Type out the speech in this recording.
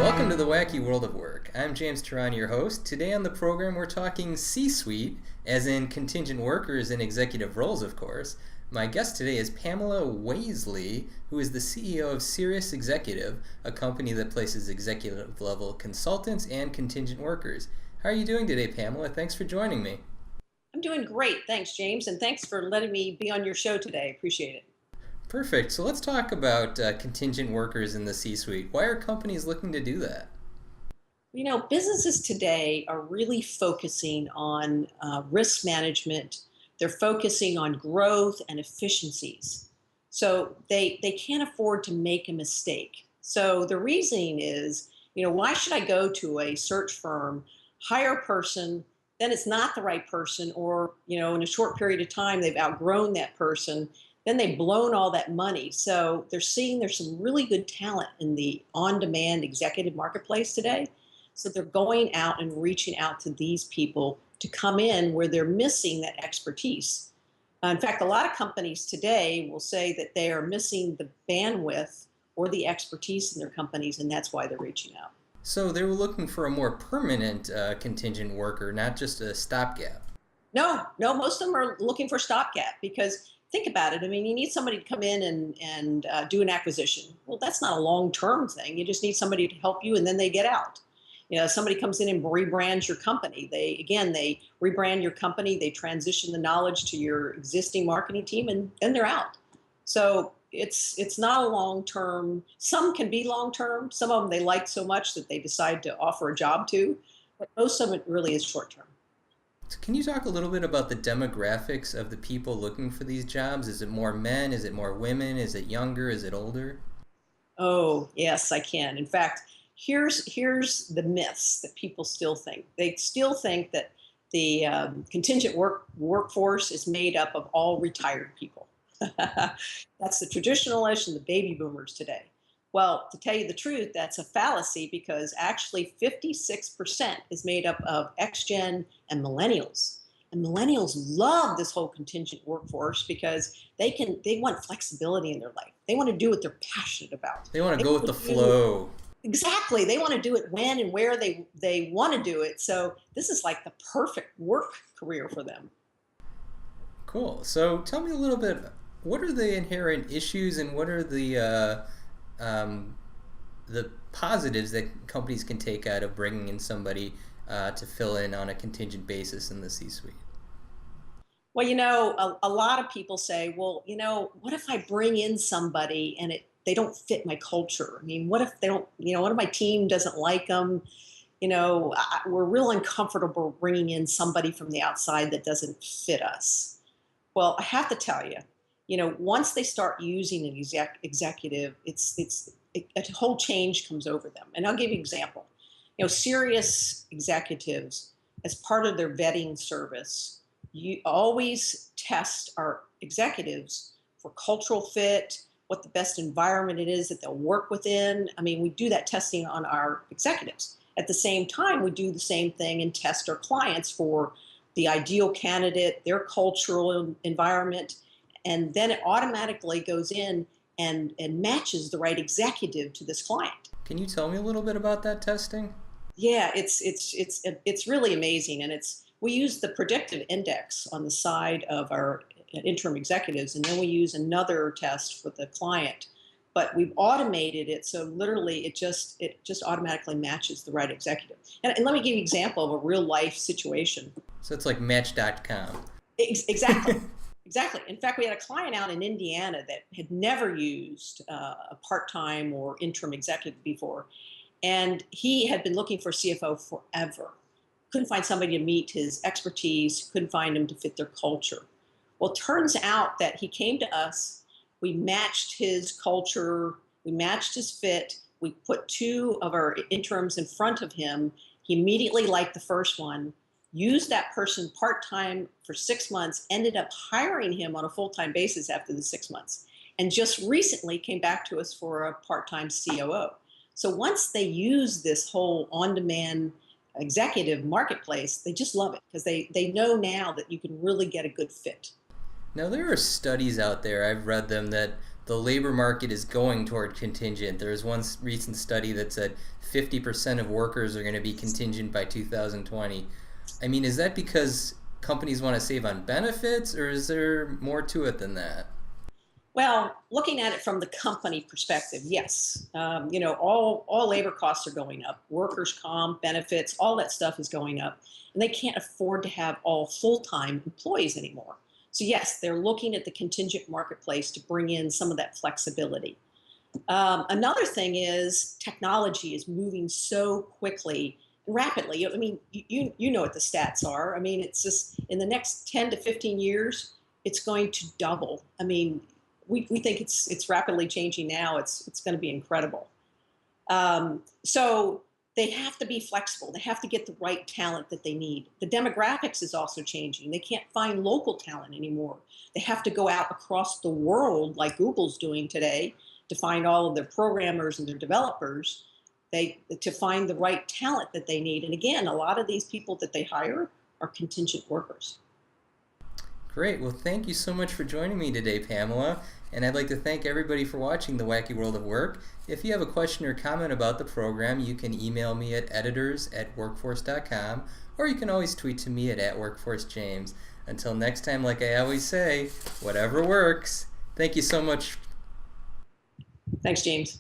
Welcome to the Wacky World of Work. I'm James Tehrani, your host. Today on the program, we're talking C-suite, as in contingent workers in executive roles, of course. My guest today is Pamela Wasley, who is the CEO of Cerius Executives, a company that places executive-level consultants and contingent workers. How are you doing today, Pamela? Thanks for joining me. I'm doing great. Thanks, James, and thanks for letting me be on your show today. Appreciate it. Perfect. So let's talk about contingent workers in the C-suite. Why are companies looking to do that? You know, businesses today are really focusing on risk management. They're focusing on growth and efficiencies. So they can't afford to make a mistake. So the reasoning is, why should I go to a search firm, hire a person, then it's not the right person, or, in a short period of time, they've outgrown that person, then they've blown all that money. So they're seeing there's some really good talent in the on-demand executive marketplace today. So they're going out and reaching out to these people to come in where they're missing that expertise. In fact, a lot of companies today will say that they are missing the bandwidth or the expertise in their companies, and that's why they're reaching out. So they were looking for a more permanent contingent worker, not just a stopgap. No, most of them are looking for stopgap because think about it. I mean, you need somebody to come in and do an acquisition. Well, that's not a long-term thing. You just need somebody to help you, and then they get out. Somebody comes in and rebrands your company. They rebrand your company. They transition the knowledge to your existing marketing team, and then they're out. So it's not a long-term. Some can be long-term. Some of them they like so much that they decide to offer a job to, but most of it really is short-term. So can you talk a little bit about the demographics of the people looking for these jobs? Is it more men? Is it more women? Is it younger? Is it older? Oh, yes, I can. In fact, here's the myths that people still think. They still think that the contingent workforce is made up of all retired people. That's the traditionalists and the baby boomers today. Well, to tell you the truth, that's a fallacy because actually 56% is made up of ex-gen and millennials. And millennials love this whole contingent workforce because they want flexibility in their life. They want to do what they're passionate about. They want to go with the flow. Exactly. They want to do it when and where they want to do it. So this is like the perfect work career for them. Cool. So tell me a little bit, what are the inherent issues and what are the positives that companies can take out of bringing in somebody to fill in on a contingent basis in the C-suite? Well, a lot of people say, well, what if I bring in somebody and they don't fit my culture? I mean, what if they don't, what if my team doesn't like them? We're real uncomfortable bringing in somebody from the outside that doesn't fit us. Well, I have to tell you, once they start using an executive, a whole change comes over them. And I'll give you an example. Cerius Executives, as part of their vetting service, you always test our executives for cultural fit, what the best environment it is that they'll work within. I mean, we do that testing on our executives. At the same time, we do the same thing and test our clients for the ideal candidate, their cultural environment, and then it automatically goes in and matches the right executive to this client. Can you tell me a little bit about that testing? Yeah, it's really amazing, and we use the predictive index on the side of our interim executives, and then we use another test for the client. But we've automated it, so literally it just automatically matches the right executive. And let me give you an example of a real life situation. So it's like Match.com. Exactly. Exactly. In fact, we had a client out in Indiana that had never used a part-time or interim executive before. And he had been looking for a CFO forever. Couldn't find somebody to meet his expertise, couldn't find him to fit their culture. Well, it turns out that he came to us. We matched his culture. We matched his fit. We put two of our interims in front of him. He immediately liked the first one, used that person part-time for 6 months, ended up hiring him on a full-time basis after the 6 months, and just recently came back to us for a part-time COO. So once they use this whole on-demand executive marketplace, they just love it because they know now that you can really get a good fit. Now there are studies out there, I've read them, that the labor market is going toward contingent. There was one recent study that said 50% of workers are going to be contingent by 2020. I mean, is that because companies want to save on benefits, or is there more to it than that? Well, looking at it from the company perspective, yes. All labor costs are going up. Workers' comp, benefits, all that stuff is going up. And they can't afford to have all full-time employees anymore. So yes, they're looking at the contingent marketplace to bring in some of that flexibility. Another thing is technology is moving so quickly and rapidly. I mean, you know what the stats are. I mean, it's just in the next 10 to 15 years, it's going to double. I mean, we think it's rapidly changing now. It's going to be incredible. So they have to be flexible. They have to get the right talent that they need. The demographics is also changing. They can't find local talent anymore. They have to go out across the world like Google's doing today to find all of their programmers and their developers. To find the right talent that they need. And again, a lot of these people that they hire are contingent workers. Great. Well, thank you so much for joining me today, Pamela. And I'd like to thank everybody for watching The Wacky World of Work. If you have a question or comment about the program, you can email me at editors@workforce.com, or you can always tweet to me at @workforcejames. Until next time, like I always say, whatever works. Thank you so much. Thanks, James.